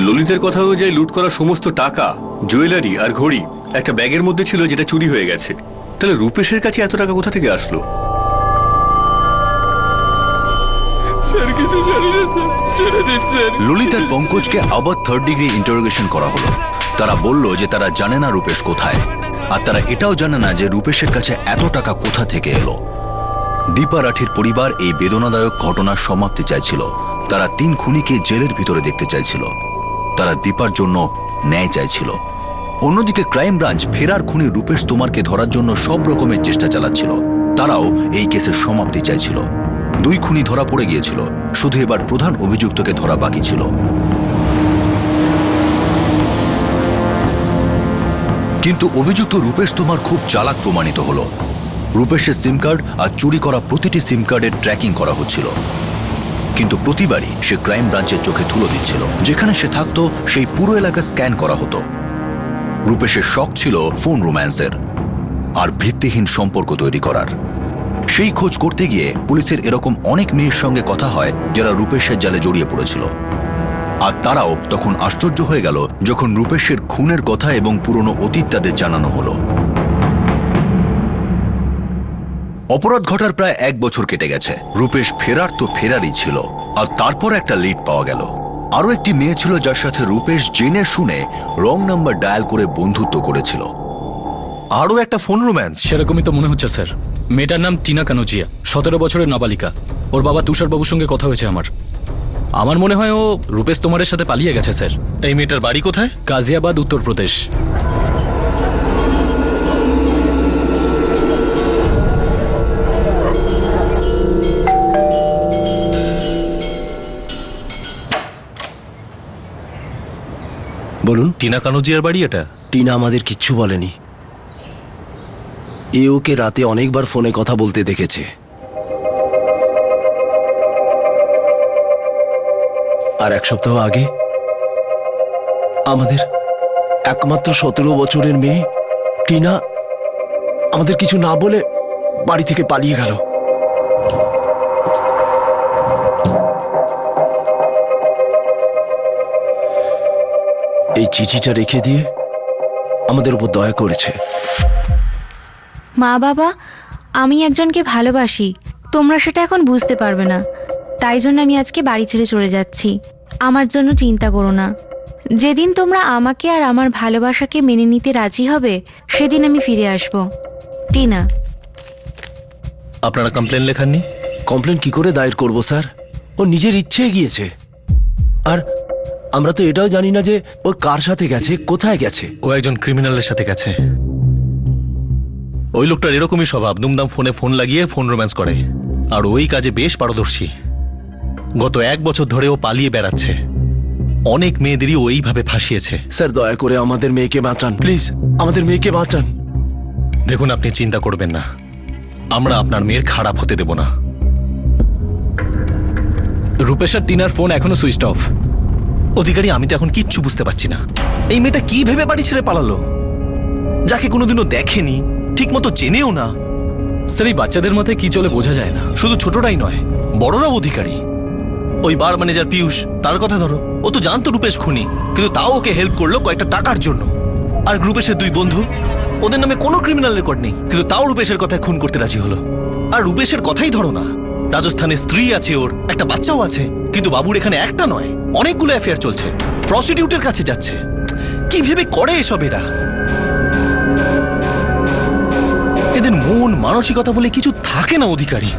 ললিতের কথা অনুযায়ী লুট করা সমস্ত টাকা, জুয়েলারি আর ঘড়ি একটা ব্যাগের মধ্যে ছিল যেটা চুরি হয়ে গেছে। তাহলে রূপেশের কাছে এত টাকা কোথা থেকে আসলো? স্যার কিছু জানি না স্যার, ছেড়ে দিন স্যার। ললিত আর পঙ্কজকে আবার 3rd ডিগ্রি ইন্টারোগেশন করা হলো। তারা বলল যে তারা জানে না রূপেশ কোথায়, আর তারা এটাও জানে না যে রূপেশের কাছে এত টাকা কোথা থেকে এলো। দীপা রাঠির পরিবার এই বেদনাদায়ক ঘটনার সমাপ্তি চাইছিল। তারা 3 খুনিকে জেলের ভিতরে দেখতে চাইছিল। তারা দীপার জন্য ন্যায় চাইছিল। অন্যদিকে ক্রাইম ব্রাঞ্চ ফেরার খুনি রূপেশ তোমারকে ধরার জন্য সব রকমের চেষ্টা চালাচ্ছিল। তারাও এই কেসের সমাপ্তি চাইছিল। 2 খুনি ধরা পড়ে গিয়েছিল, শুধু এবার প্রধান অভিযুক্তকে ধরা বাকি ছিল। কিন্তু অভিযুক্ত রূপেশ তোমার খুব চালাক প্রমাণিত হলো। রূপেশের সিম কার্ড আর চুরি করা প্রতিটি সিম কার্ডের ট্র্যাকিং করা হচ্ছিল, কিন্তু প্রতিবারই সে ক্রাইম ব্রাঞ্চের চোখে ধুলো দিচ্ছিল। যেখানে সে থাকতো সেই পুরো এলাকা স্ক্যান করা হতো। রূপেশের শখ ছিল ফোন রোম্যান্সের আর ভিত্তিহীন সম্পর্ক তৈরি করার। সেই খোঁজ করতে গিয়ে পুলিশের এরকম অনেক মেয়ের সঙ্গে কথা হয় যারা রূপেশের জালে জড়িয়ে পড়েছিল। আর তারাও তখন আশ্চর্য হয়ে গেল যখন রূপেশের খুনের কথা এবং পুরনো অতীত তাদের জানানো হলো। অপরাধ ঘটার প্রায় 1 বছর কেটে গেছে। রূপেশ ফেরার তো ফেরারই ছিল, আর তারপর একটা লিড পাওয়া গেল। আরো একটি মেয়ে ছিল যার সাথে রূপেশ জেনে শুনে রং নাম্বার ডায়াল করে বন্ধুত্ব করেছিল। আরো একটা ফোন রোম্যান্স? সেরকমই তো মনে হচ্ছে স্যার। মেয়েটার নাম টিনা কানোজিয়া, 17 বছরের নাবালিকা। ওর বাবা তুষারবাবুর সঙ্গে কথা হয়েছে আমার মনে হয় ও রূপেশ তোমারের সাথে পালিয়ে গেছে স্যার। এই মেয়েটার বাড়ি কোথায়? গাজিয়াবাদ, উত্তরপ্রদেশ। বলুন। টিনা কানোজিয়ার বাড়ি এটা? টিনা আমাদের কিচ্ছু বলেনি। এ ওকে রাতে অনেকবার ফোনে কথা বলতে দেখেছে। আর 1 সপ্তাহ আগে আমাদের একমাত্র 17 বছরের মেয়ে টিনা আমাদের কিছু না বলে বাড়ি থেকে পালিয়ে গেল। এই চিঠিটা রেখে দিয়ে আমাদের উপর দয়া করেছে। মা বাবা, আমি একজনকে ভালোবাসি, তোমরা সেটা এখন বুঝতে পারবে না। তাই জন্য আমি আজকে বাড়ি ছেড়ে চলে যাচ্ছি। আমার জন্য চিন্তা করো না। যেদিন তোমরা আমাকে আর আমার ভালোবাসাকে মেনে নিতে রাজি হবে সেদিন আমি ফিরে আসব। টিনা। আপনারা কমপ্লেন লেখাননি? কমপ্লেন কি করে দায়ের করব স্যার? ও নিজের ইচ্ছে গিয়েছে। আর আমরা তো এটাও জানি না যে ও কার সাথে গেছে, কোথায় গেছে। ও একজন ক্রিমিনালের সাথে গেছে। ওই লোকটার এরকমই স্বভাব, দুমদাম ফোনে ফোন লাগিয়ে ফোন রোম্যান্স করে, আর ওই কাজে বেশ পারদর্শী। গত 1 বছর ধরে ও পালিয়ে বেড়াচ্ছে। অনেক মেয়েদেরই ওইভাবে ফাঁসিয়েছে। স্যার দয়া করে আমাদের মেয়েকে বাঁচান, প্লিজ আমাদের মেয়েকে বাঁচান। দেখুন, আপনি চিন্তা করবেন না, আমরা আপনার মেয়ের খারাপ হতে দেব না। রূপেশ আর টিনার ফোন এখনো সুইচ অফ। অধিকারী, আমি তো এখন কিচ্ছু বুঝতে পারছি না। এই মেয়েটা কি ভেবে বাড়ি ছেড়ে পালালো, যাকে কোনোদিনও দেখেনি, ঠিক মতো চেনেও না। স্যার, এই বাচ্চাদের মাথায় কি চলে বোঝা যায় না। শুধু ছোটরাই নয়, বড়রাও অধিকারী। ওই বার ম্যানেজার পীযূষ, তার কথা ধরো, ও তো জানতো রূপেশ খুনি, কিন্তু তাও ওকে হেল্প করলো কয়েকটা টাকার জন্য। আর রূপেশের 2 বন্ধু, ওদের নামে কোনো ক্রিমিনাল রেকর্ড নেই, কিন্তু তাও রূপেশের কথায় খুন করতে রাজি হলো। আর রূপেশের কথাই ধরো না, রাজস্থানে স্ত্রী আছে, ওর একটা বাচ্চাও আছে, কিন্তু বাবুর এখানে একটা নয়, অনেকগুলো অ্যাফেয়ার চলছে, প্রস্টিটিউটের কাছে যাচ্ছে। কি ভেবে করে এসব এরা? এদের মন মানসিকতা বলে কিছু থাকে না অধিকারী।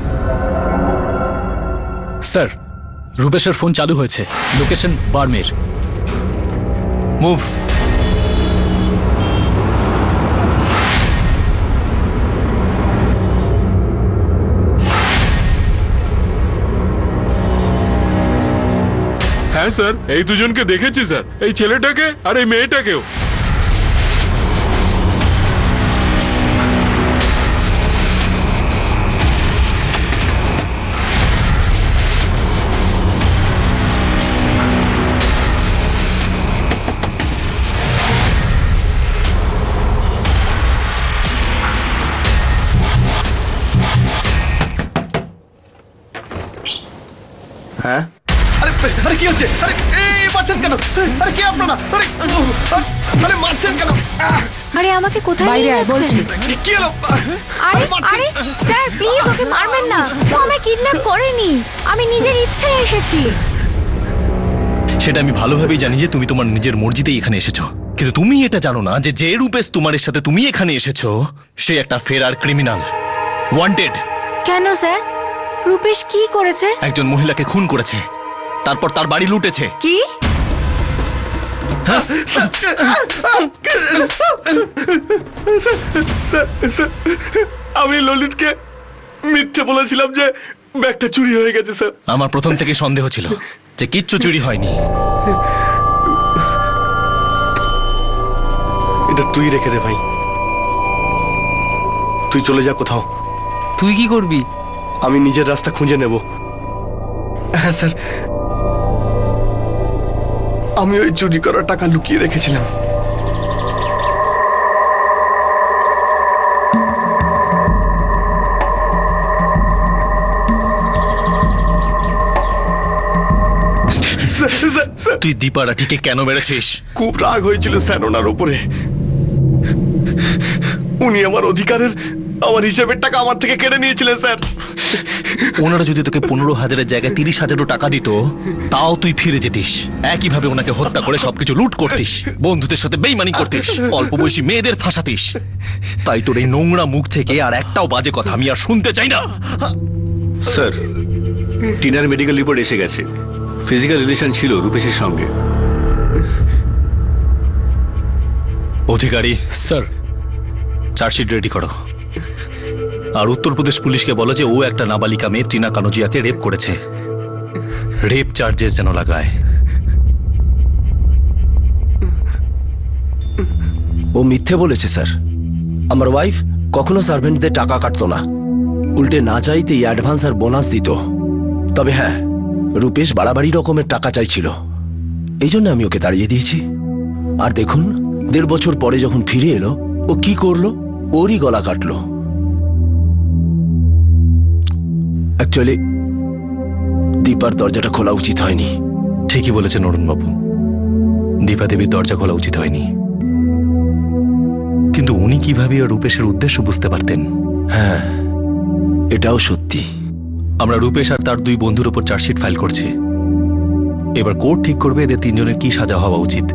স্যার, রূপেশের ফোন চালু হয়েছে, লোকেশন বারমের। মুভ। হ্যাঁ স্যার, এই দুজনকে দেখেছি স্যার, এই ছেলেটাকে আর এই মেয়েটাকেও। হ্যাঁ, আরে আরে কি হচ্ছে? আরে এই মারছেন কেন? আরে কি আপনারা? আরে আরে মারছেন কেন? আরে আমাকে কোথায় বাইরে নিয়ে আয় যাচ্ছেন? বলছি। কি হলো? আরে আরে স্যার প্লিজ ওকে মারবেন না, ও আমায় কিডন্যাপ করেনি, আমি নিজের ইচ্ছায় এসেছি। সেটা আমি ভালোভাবেই জানি যে তুমি তোমার নিজের মর্জিতেই এখানে এসেছো, কিন্তু তুমি এটা জানো না যে যে রূপেশ তোমার সাথে তুমি এখানে এসেছো সে একটা ফেরার ক্রিমিনাল, ওয়ান্টেড। কেন স্যার, রূপেশ কি করেছে? একজন মহিলাকে খুন করেছে, তারপর তার বাড়ি লুটেছে। কি? আমি ললিতকে মিথ্যে বলেছিলাম যে ব্যাগটা চুরি হয়ে গেছে স্যার। আমার প্রথম থেকে সন্দেহ ছিল যে কিচ্ছু চুরি হয়নি। এটা তুই রেখে দে ভাই, তুই চলে যা কোথাও। তুই কি করবি? আমি নিজের রাস্তা খুঁজে নেব। হ্যাঁ স্যার, আমি ওই চুরি করা টাকা লুকিয়ে রেখেছিলাম। তুই দীপারাঠিকে কেন মেরেছিস? খুব রাগ হয়েছিল স্যার ওনার উপরে। উনি আমার অধিকারের, আমার হিসেবের টাকা আমার থেকে কেড়ে নিয়েছিলেন স্যার। ওনারা যদি তোকে 15,000-এর জায়গায় 30,000 টাকা দিত তাও তুই ফিরে যেতিস, একইভাবে ওনাকে হত্যা করে সবকিছু লুট করতিস, বন্ধুদের সাথে বেইমানি করতিস, অল্প বয়সী মেয়েদের ফাঁসাতিস। তাই তোর এই নোংরা মুখ থেকে আর একটাও বাজে কথা আমি আর শুনতে চাই না। স্যার, টিনার মেডিকেল রিপোর্ট এসে গেছে, ফিজিক্যাল রিলেশন ছিল রূপেশের সঙ্গে। অধিকারী স্যার, চার্জশিট রেডি করো, আর উত্তরপ্রদেশ পুলিশকে বলো যে ও একটা নাবালিকা মেয়ে টিনা কানোজিয়াকে রেপ করেছে, রেপ চার্জেস যেন লাগায়। ও মিথ্যে বলেছে স্যার। আমার ওয়াইফ কখনো সার্ভেন্টদের টাকা কাটতো না, উল্টে না চাইতেই অ্যাডভান্স আর বোনাস দিত। তবে হ্যাঁ, রূপেশ বাড়াবাড়ি রকমের টাকা চাইছিল, এই জন্য আমি ওকে তাড়িয়ে দিয়েছি। আর দেখুন, 1.5 বছর পরে যখন ফিরে এলো, ও কি করলো? ওরই গলা কাটলো। অ্যাকচুয়ালি দীপার দরজাটা খোলা উচিত হয়নি। ঠিকই বলেছেন অরুণবাবু, দীপা দেবীর দরজা খোলা উচিত হয়নি, কিন্তু উনি কিভাবে রূপেশের উদ্দেশ্য বুঝতে পারতেন? হ্যাঁ, এটাও সত্যি। আমরা রূপেশ আর তার 2 বন্ধুর উপর চার্জশিট ফাইল করছি। এবার কোর্ট ঠিক করবে এদের 3 জনের কি সাজা হওয়া উচিত।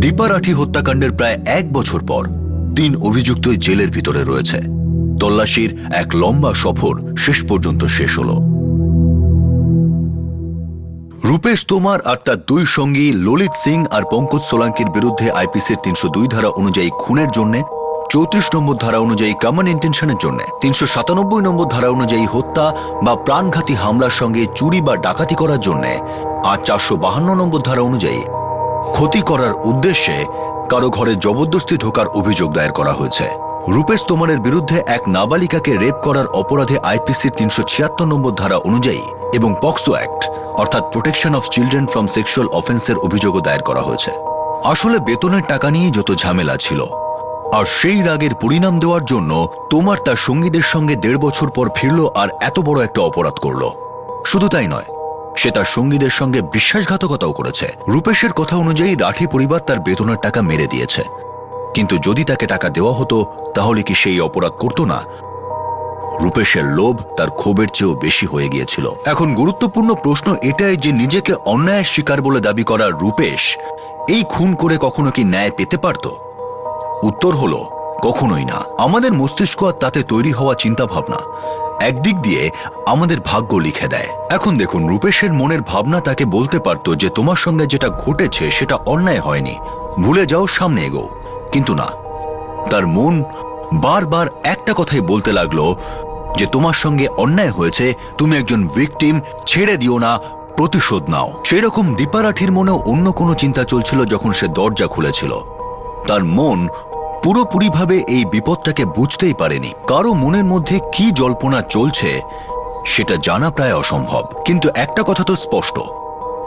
দীপারাঠি হত্যাকাণ্ডের প্রায় 1 বছর পর 3 অভিযুক্তই জেলের ভিতরে রয়েছে। তল্লাশির এক লম্বা সফর শেষ পর্যন্ত শেষ হল। রূপেশ তোমার আর তার 2 সঙ্গী ললিত সিং আর পঙ্কজ সোলাঙ্কির বিরুদ্ধে আইপিসির 302 ধারা অনুযায়ী খুনের জন্য, 34 নম্বর ধারা অনুযায়ী কমন ইন্টেনশনের জন্য, 397 নম্বর ধারা অনুযায়ী হত্যা বা প্রাণঘাতী হামলার সঙ্গে চুরি বা ডাকাতি করার জন্য, আর 452 নম্বর ধারা অনুযায়ী ক্ষতি করার উদ্দেশ্যে কারো ঘরে জবরদস্তি ঢোকার অভিযোগ দায়ের করা হয়েছে। রূপেশ তোমারের বিরুদ্ধে এক নাবালিকাকে রেপ করার অপরাধে আইপিসির 376 নম্বর ধারা অনুযায়ী এবং পক্সো অ্যাক্ট অর্থাৎ protection of children from sexual অফেন্সের অভিযোগও দায়ের করা হয়েছে। আসলে বেতনের টাকা নিয়ে যত ঝামেলা ছিল, আর সেই রাগের পরিণাম দেওয়ার জন্য তোমার তার সঙ্গীদের সঙ্গে 1.5 বছর পর ফিরল আর এত বড় একটা অপরাধ করল। শুধু তাই নয়, সে তার সঙ্গীদের সঙ্গে বিশ্বাসঘাতকতাও করেছে। রূপেশের কথা অনুযায়ী রাঠি পরিবার তার বেতনের টাকা মেরে দিয়েছে, কিন্তু যদি তাকে টাকা দেওয়া হতো তাহলে কি সেই অপরাধ করত না? রূপেশের লোভ তার ক্ষোভের চেয়েও বেশি হয়ে গিয়েছিল। এখন গুরুত্বপূর্ণ প্রশ্ন এটাই যে নিজেকে অন্যায়ের শিকার বলে দাবি করা রূপেশ এই খুন করে কখনো কি ন্যায় পেতে পারত? উত্তর হলো কখনোই না। আমাদের মস্তিষ্ক আর তাতে তৈরি হওয়া চিন্তা ভাবনা একদিক দিয়ে আমাদের ভাগ্য লিখে দেয়। এখন দেখুন, রূপেশের মনের ভাবনা তাকে বলতে পারত যে তোমার সঙ্গে যেটা ঘটেছে সেটা অন্যায় হয়নি, ভুলে যাও, সামনে এগো। কিন্তু না, তার মন বারবার একটা কথাই বলতে লাগলো, যে তোমার সঙ্গে অন্যায় হয়েছে, তুমি একজন ভিকটিম, ছেড়ে দিও না, প্রতিশোধ নাও। সেই রকম দীপা রাঠির মনে অন্য কোনো চিন্তা চলছিল যখন সে দরজা খুলেছিল। তার মন পুরোপুরিভাবে এই বিপদটাকে বুঝতেই পারেনি। কারো মনের মধ্যে কি জল্পনা চলছে সেটা জানা প্রায় অসম্ভব, কিন্তু একটা কথা তো স্পষ্ট,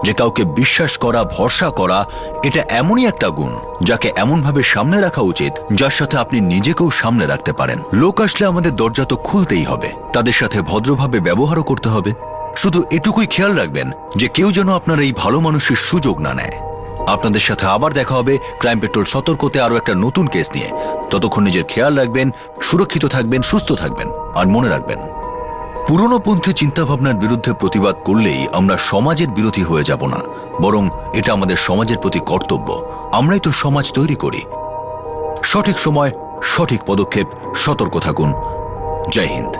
যে কাউকে বিশ্বাস করা, ভরসা করা, এটা এমনই একটা গুণ যাকে এমনভাবে সামনে রাখা উচিত যার সাথে আপনি নিজেকেও সামনে রাখতে পারেন। লোক আসলে আমাদের দরজা তো খুলতেই হবে, তাদের সাথে ভদ্রভাবে ব্যবহারও করতে হবে। শুধু এটুকুই খেয়াল রাখবেন যে কেউ যেন আপনার এই ভালো মানুষের সুযোগ না নেয়। আপনাদের সাথে আবার দেখা হবে ক্রাইম পেট্রোল সতর্কতে আরো একটা নতুন কেস নিয়ে। ততক্ষণ নিজের খেয়াল রাখবেন, সুরক্ষিত থাকবেন, সুস্থ থাকবেন, আর মনে রাখবেন, পুরনোপন্থী চিন্তাভাবনার বিরুদ্ধে প্রতিবাদ করলেই আমরা সমাজের বিরোধী হয়ে যাব না, বরং এটা আমাদের সমাজের প্রতি কর্তব্য। আমরাই তো সমাজ তৈরি করি। সঠিক সময়, সঠিক পদক্ষেপ, সতর্ক থাকুন। জয় হিন্দ।